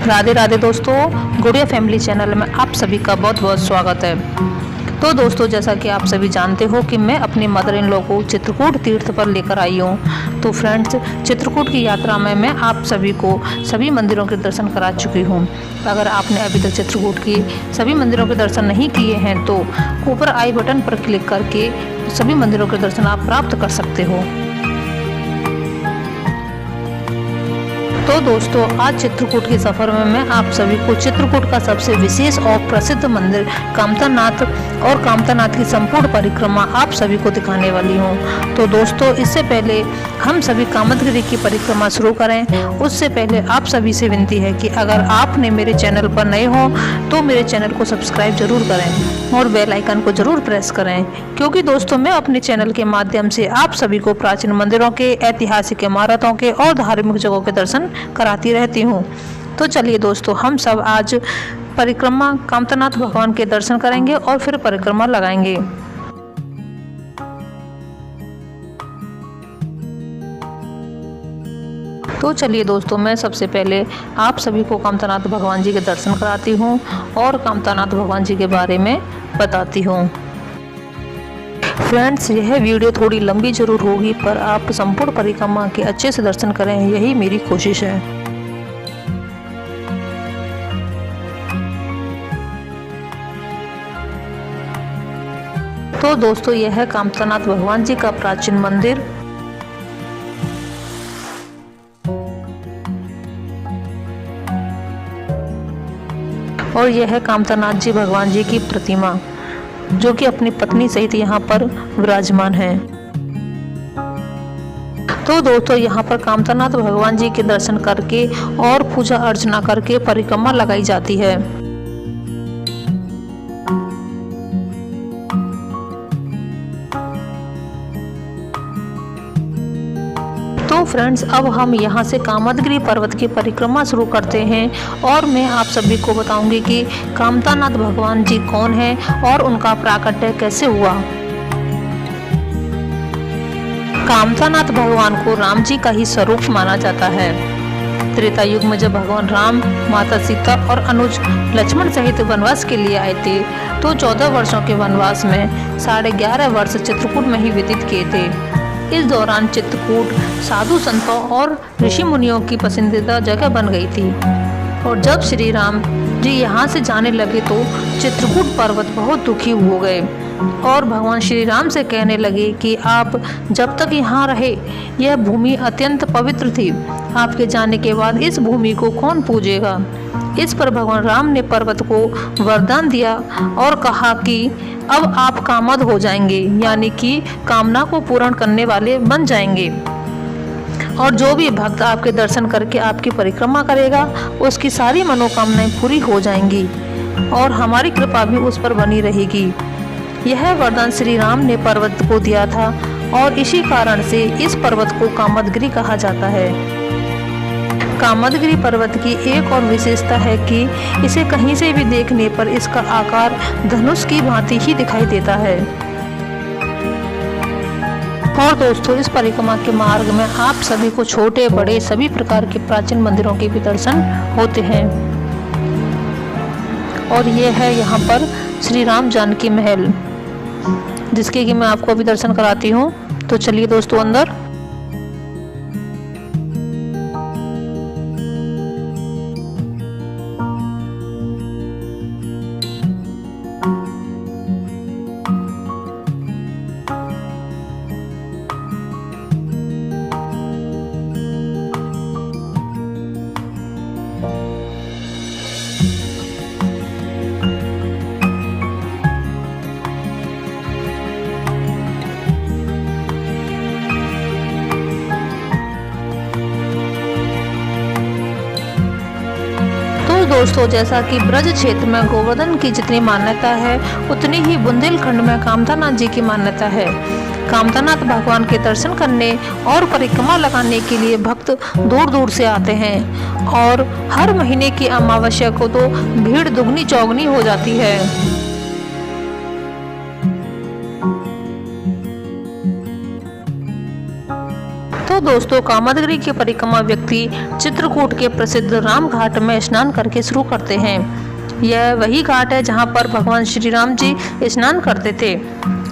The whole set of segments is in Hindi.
राधे राधे दोस्तों, गुड़िया फैमिली चैनल में आप सभी का बहुत बहुत स्वागत है। तो दोस्तों, जैसा कि आप सभी जानते हो कि मैं अपनी मदर इन लॉ को चित्रकूट तीर्थ पर लेकर आई हूँ। तो फ्रेंड्स, चित्रकूट की यात्रा में मैं आप सभी को सभी मंदिरों के दर्शन करा चुकी हूँ। अगर आपने अभी तक चित्रकूट की सभी मंदिरों के दर्शन नहीं किए हैं तो ऊपर आई बटन पर क्लिक करके सभी मंदिरों के दर्शन आप प्राप्त कर सकते हो। तो दोस्तों, आज चित्रकूट के सफ़र में मैं आप सभी को चित्रकूट का सबसे विशेष और प्रसिद्ध मंदिर कामतानाथ और कामतानाथ की संपूर्ण परिक्रमा आप सभी को दिखाने वाली हूँ। तो दोस्तों, इससे पहले हम सभी कामदगिरी की परिक्रमा शुरू करें, उससे पहले आप सभी से विनती है कि अगर आपने मेरे चैनल पर नए हो तो मेरे चैनल को सब्सक्राइब जरूर करें और बेल आइकन को जरूर प्रेस करें, क्योंकि दोस्तों मैं अपने चैनल के माध्यम से आप सभी को प्राचीन मंदिरों के, ऐतिहासिक इमारतों के और धार्मिक जगहों के दर्शन कराती रहती हूँ। तो चलिए दोस्तों, हम सब आज परिक्रमा कामतानाथ भगवान के दर्शन करेंगे और फिर परिक्रमा लगाएंगे। तो चलिए दोस्तों, मैं सबसे पहले आप सभी को कामतानाथ भगवान जी के दर्शन कराती हूँ और कामतानाथ भगवान जी के बारे में बताती हूँ। फ्रेंड्स, यह वीडियो थोड़ी लंबी जरूर होगी, पर आप संपूर्ण परिक्रमा के अच्छे से दर्शन करें, यही मेरी कोशिश है। तो दोस्तों, यह है कामतानाथ भगवान जी का प्राचीन मंदिर। और यह है कामतानाथ जी भगवान जी की प्रतिमा, जो कि अपनी पत्नी सहित यहाँ पर विराजमान है। तो दोस्तों, यहाँ पर कामतानाथ भगवान जी के दर्शन करके और पूजा अर्चना करके परिक्रमा लगाई जाती है। तो फ्रेंड्स, अब हम यहाँ से कामदगिरी पर्वत की परिक्रमा शुरू करते हैं और मैं आप सभी को बताऊंगी कि कामतानाथ भगवान जी कौन है और उनका प्राकट्य कैसे हुआ। कामतानाथ भगवान को राम जी का ही स्वरूप माना जाता है। त्रेता युग में जब भगवान राम, माता सीता और अनुज लक्ष्मण सहित वनवास के लिए आए थे, तो 14 वर्षों के वनवास में 11.5 वर्ष चित्रकूट में ही व्यतीत किए थे। इस दौरान चित्रकूट साधु संतों और ऋषि मुनियों की पसंदीदा जगह बन गई थी। और जब श्री राम जी यहाँ से जाने लगे तो चित्रकूट पर्वत बहुत दुखी हो गए और भगवान श्री राम से कहने लगे कि आप जब तक यहाँ रहे, यह भूमि अत्यंत पवित्र थी। आपके जाने के बाद इस भूमि को कौन पूजेगा। इस पर भगवान राम ने पर्वत को वरदान दिया और कहा कि अब आप कामद हो जाएंगे, यानी कि कामना को पूर्ण करने वाले बन जाएंगे। और जो भी भक्त आपके दर्शन करके आपकी परिक्रमा करेगा, उसकी सारी मनोकामनाएं पूरी हो जाएंगी और हमारी कृपा भी उस पर बनी रहेगी। यह वरदान श्री राम ने पर्वत को दिया था और इसी कारण से इस पर्वत को कामदगिरी कहा जाता है। कामदगिरी पर्वत की एक और विशेषता है कि इसे कहीं से भी देखने पर इसका आकार धनुष की भांति ही दिखाई देता है। और दोस्तों, इस परिक्रमा के मार्ग में आप सभी को छोटे बड़े सभी प्रकार के प्राचीन मंदिरों के भी दर्शन होते हैं। और ये है यहाँ पर श्री राम जानकी महल, जिसके कि मैं आपको अभी दर्शन कराती हूँ। तो चलिए दोस्तों, अंदर। दोस्तों, जैसा कि ब्रज क्षेत्र में गोवर्धन की जितनी मान्यता है, उतनी ही बुंदेलखंड में कामतानाथ जी की मान्यता है। कामतानाथ भगवान के दर्शन करने और परिक्रमा लगाने के लिए भक्त दूर दूर से आते हैं और हर महीने की अमावस्या को तो भीड़ दुगनी चौगनी हो जाती है। तो दोस्तों, कामदगिरि की परिक्रमा व्यक्ति चित्रकूट के प्रसिद्ध राम घाट में स्नान करके शुरू करते हैं। यह वही घाट है जहां पर भगवान श्री राम जी स्नान करते थे।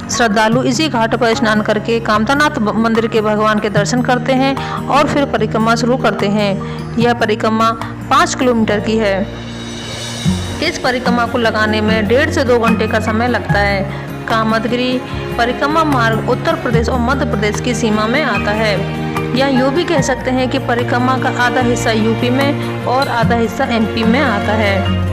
श्रद्धालु इसी घाट पर स्नान करके कामतानाथ मंदिर के भगवान के दर्शन करते हैं और फिर परिक्रमा शुरू करते हैं। यह परिक्रमा 5 किलोमीटर की है। इस परिक्रमा को लगाने में 1.5 से 2 घंटे का समय लगता है। कामदगिरि परिक्रमा मार्ग उत्तर प्रदेश और मध्य प्रदेश की सीमा में आता है। या यूँ भी कह सकते हैं कि परिक्रमा का आधा हिस्सा यूपी में और आधा हिस्सा एमपी में आता है।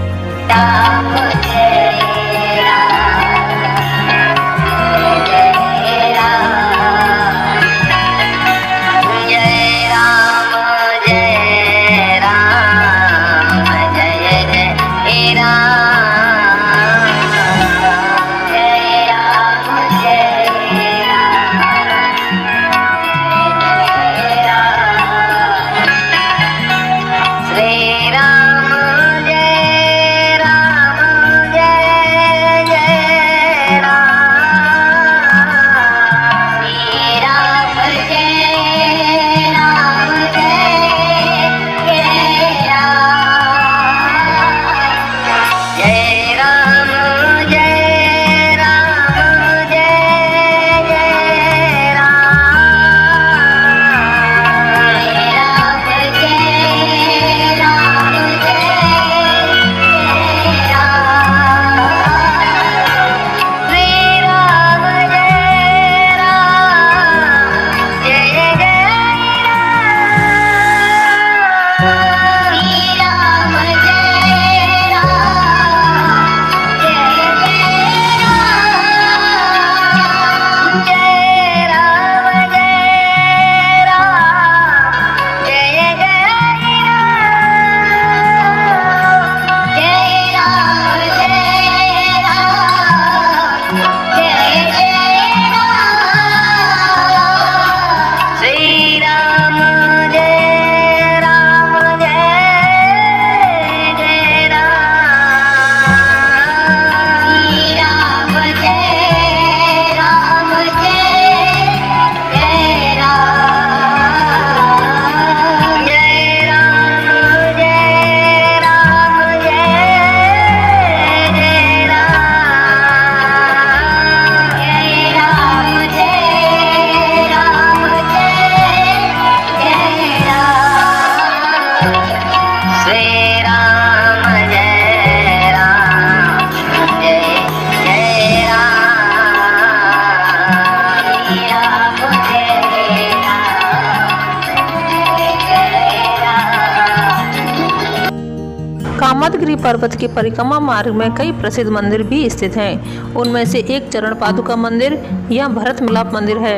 कामदगिरि पर्वत के परिक्रमा मार्ग में कई प्रसिद्ध मंदिर भी स्थित हैं। उनमें से एक चरण पादुका मंदिर या भरत मिलाप मंदिर है।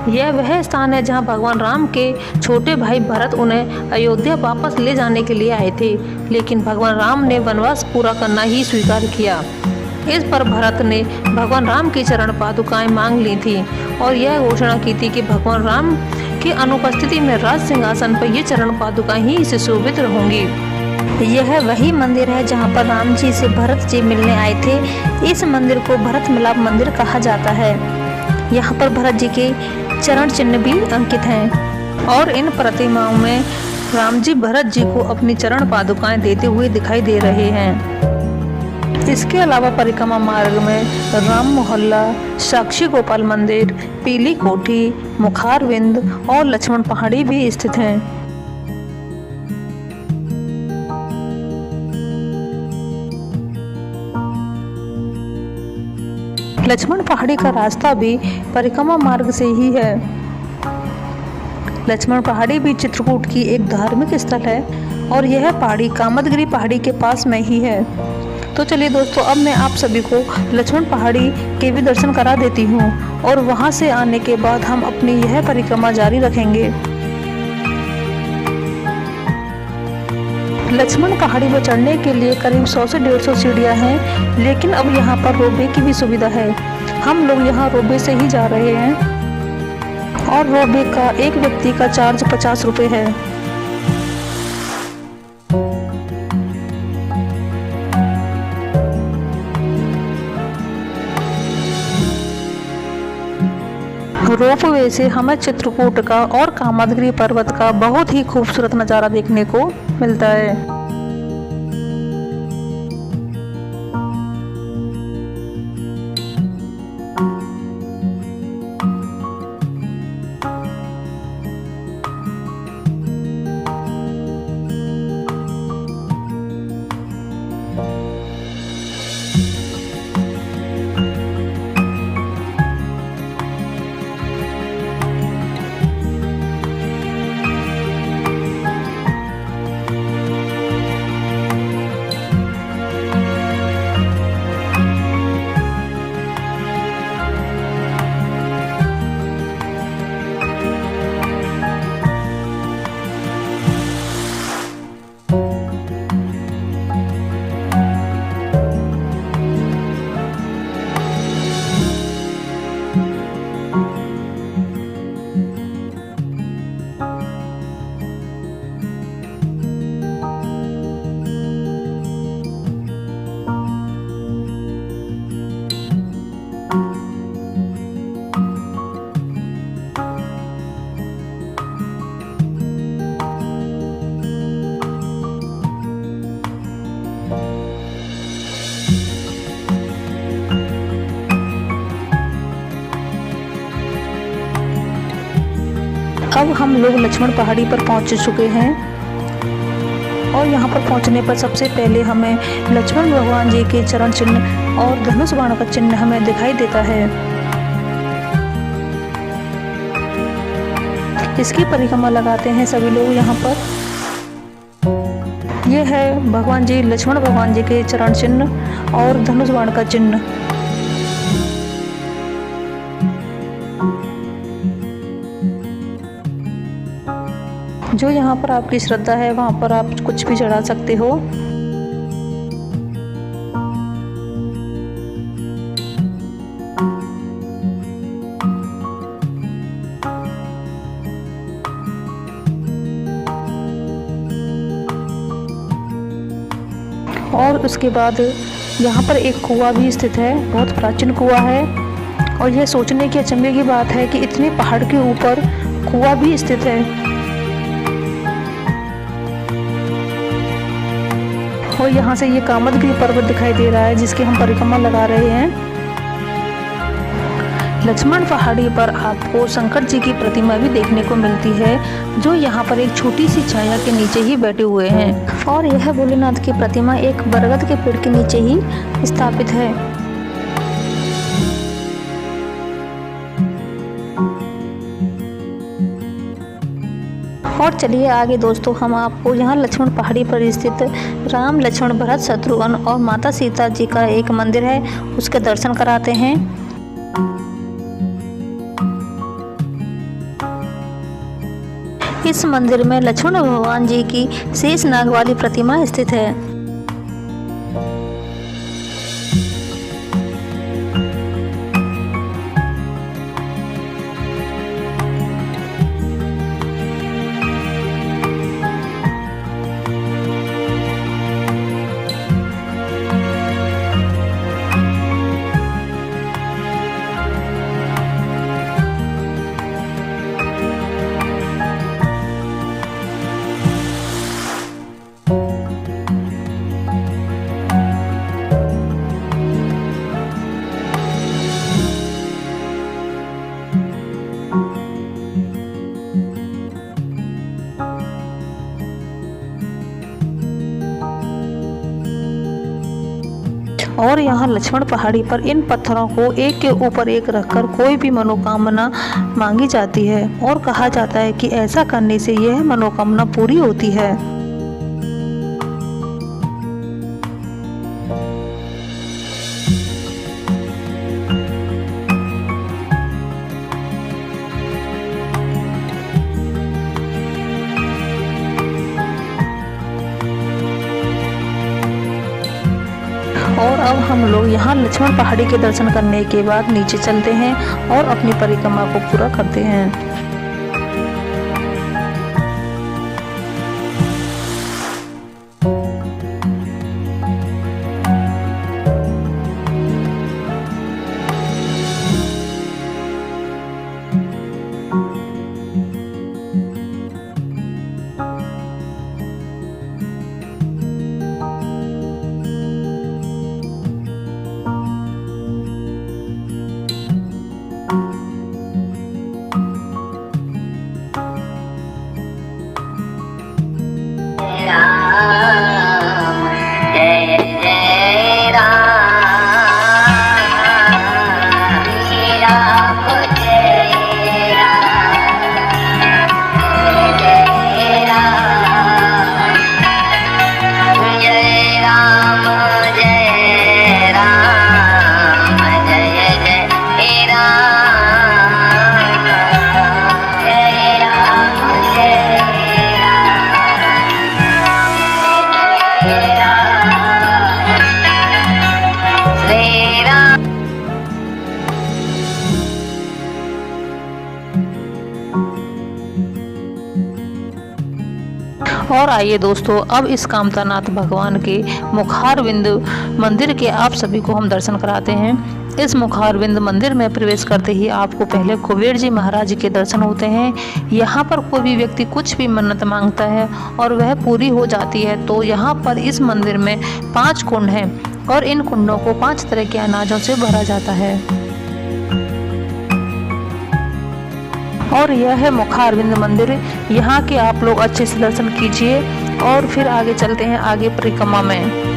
यह वह स्थान है जहां भगवान राम के छोटे भाई भरत उन्हें अयोध्या वापस ले जाने के लिए आए थे, लेकिन भगवान राम ने वनवास पूरा करना ही स्वीकार किया। इस पर भरत ने भगवान राम की चरण पादुकाएं मांग ली थी और यह घोषणा की थी कि भगवान राम की अनुपस्थिति में राज सिंहासन पर ये चरण पादुकाएं ही सुशोभित होंगी। यह वही मंदिर है जहां पर राम जी से भरत जी मिलने आए थे। इस मंदिर को भरत मिलाप मंदिर कहा जाता है। यहाँ पर भरत जी के चरण चिन्ह भी अंकित हैं और इन प्रतिमाओं में राम जी भरत जी को अपनी चरण पादुकाएं देते हुए दिखाई दे रहे हैं। इसके अलावा परिक्रमा मार्ग में राम मोहल्ला, साक्षी गोपाल मंदिर, पीली कोठी, मुखारविंद और लक्ष्मण पहाड़ी भी स्थित हैं। लक्ष्मण पहाड़ी का रास्ता भी परिक्रमा मार्ग से ही है। लक्ष्मण पहाड़ी भी चित्रकूट की एक धार्मिक स्थल है और यह पहाड़ी कामदगिरि पहाड़ी के पास में ही है। तो चलिए दोस्तों, अब मैं आप सभी को लक्ष्मण पहाड़ी के भी दर्शन करा देती हूँ और वहाँ से आने के बाद हम अपनी यह परिक्रमा जारी रखेंगे। लक्ष्मण पहाड़ी पर चढ़ने के लिए करीब 100 से 150 सीढ़ियाँ हैं, लेकिन अब यहाँ पर रोपवे की भी सुविधा है। हम लोग यहाँ रोपवे से ही जा रहे हैं और रोपवे का एक व्यक्ति का चार्ज 50 रुपये है। रोपवे से हमें चित्रकूट का और कामदगिरि पर्वत का बहुत ही खूबसूरत नज़ारा देखने को मिलता है। अब हम लोग लक्ष्मण पहाड़ी पर पहुंच चुके हैं और यहाँ पर पहुंचने पर सबसे पहले हमें लक्ष्मण भगवान जी के चरण चिन्ह और धनुष बाण का चिन्ह हमें दिखाई देता है। इसकी परिक्रमा लगाते हैं सभी लोग यहाँ पर। यह है भगवान जी लक्ष्मण भगवान जी के चरण चिन्ह और धनुष बाण का चिन्ह। जो यहाँ पर आपकी श्रद्धा है वहाँ पर आप कुछ भी चढ़ा सकते हो। और उसके बाद यहाँ पर एक कुआं भी स्थित है, बहुत प्राचीन कुआं है। और यह सोचने की अचंभे की बात है कि इतने पहाड़ के ऊपर कुआं भी स्थित है। और यहाँ से ये कामदगिरि पर्वत दिखाई दे रहा है जिसकी हम परिक्रमा लगा रहे हैं। लक्ष्मण पहाड़ी पर आपको शंकर जी की प्रतिमा भी देखने को मिलती है, जो यहाँ पर एक छोटी सी छाया के नीचे ही बैठे हुए हैं। और यह भोलेनाथ की प्रतिमा एक बरगद के पेड़ के नीचे ही स्थापित है। और चलिए आगे दोस्तों, हम आपको यहाँ लक्ष्मण पहाड़ी पर स्थित राम लक्ष्मण भरत शत्रुघ्न और माता सीता जी का एक मंदिर है, उसके दर्शन कराते हैं। इस मंदिर में लक्ष्मण भगवान जी की शेष नाग वाली प्रतिमा स्थित है। और यहाँ लक्ष्मण पहाड़ी पर इन पत्थरों को एक के ऊपर एक रखकर कोई भी मनोकामना मांगी जाती है और कहा जाता है कि ऐसा करने से यह मनोकामना पूरी होती है। और अब हम लोग यहाँ लक्ष्मण पहाड़ी के दर्शन करने के बाद नीचे चलते हैं और अपनी परिक्रमा को पूरा करते हैं। और आइए दोस्तों, अब इस कामतानाथ भगवान के मुखारविंद मंदिर के आप सभी को हम दर्शन कराते हैं। इस मुखारविंद मंदिर में प्रवेश करते ही आपको पहले कुबेर जी महाराज के दर्शन होते हैं। यहाँ पर कोई भी व्यक्ति कुछ भी मन्नत मांगता है और वह पूरी हो जाती है। तो यहाँ पर इस मंदिर में 5 कुंड हैं और इन कुंडों को 5 तरह के अनाजों से भरा जाता है। और यह है मुखारविंद मंदिर। यहाँ के आप लोग अच्छे से दर्शन कीजिए और फिर आगे चलते हैं आगे परिक्रमा में।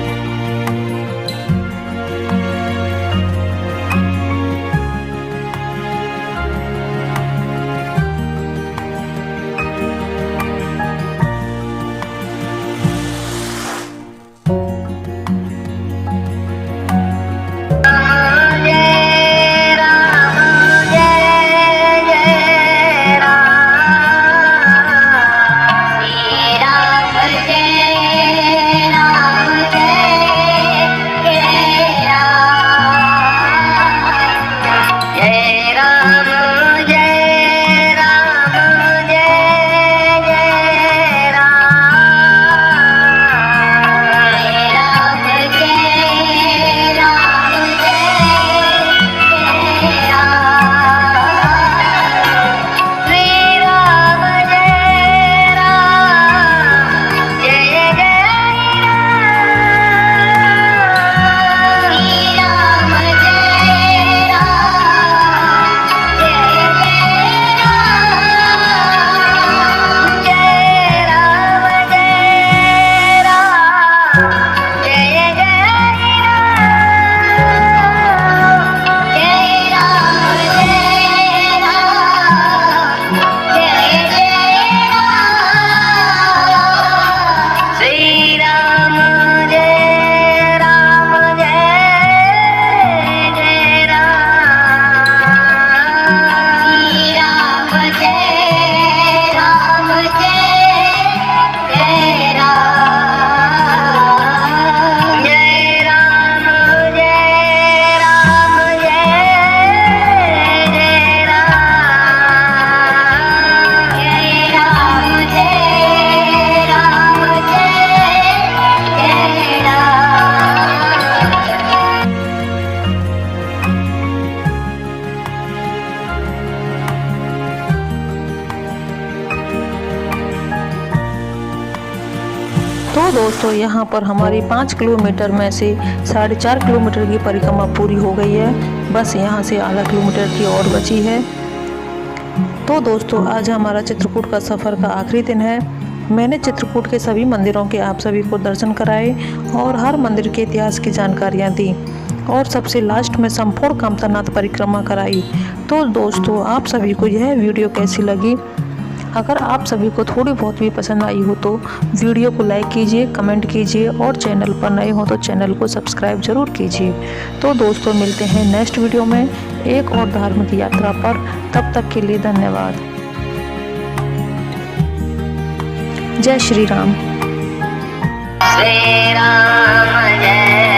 तो दोस्तों, यहाँ पर हमारी 5 किलोमीटर में से 4.5 किलोमीटर की परिक्रमा पूरी हो गई है। बस यहाँ से आधा किलोमीटर की और बची है। तो दोस्तों, आज हमारा चित्रकूट का सफ़र का आखिरी दिन है। मैंने चित्रकूट के सभी मंदिरों के आप सभी को दर्शन कराए और हर मंदिर के इतिहास की जानकारियाँ दी और सबसे लास्ट में संपूर्ण कामतानाथ परिक्रमा कराई। तो दोस्तों, आप सभी को यह वीडियो कैसी लगी? अगर आप सभी को थोड़ी बहुत भी पसंद आई हो तो वीडियो को लाइक कीजिए, कमेंट कीजिए और चैनल पर नए हो तो चैनल को सब्सक्राइब जरूर कीजिए। तो दोस्तों, मिलते हैं नेक्स्ट वीडियो में एक और धार्मिक यात्रा पर। तब तक के लिए धन्यवाद। जय श्री राम। श्री राम जय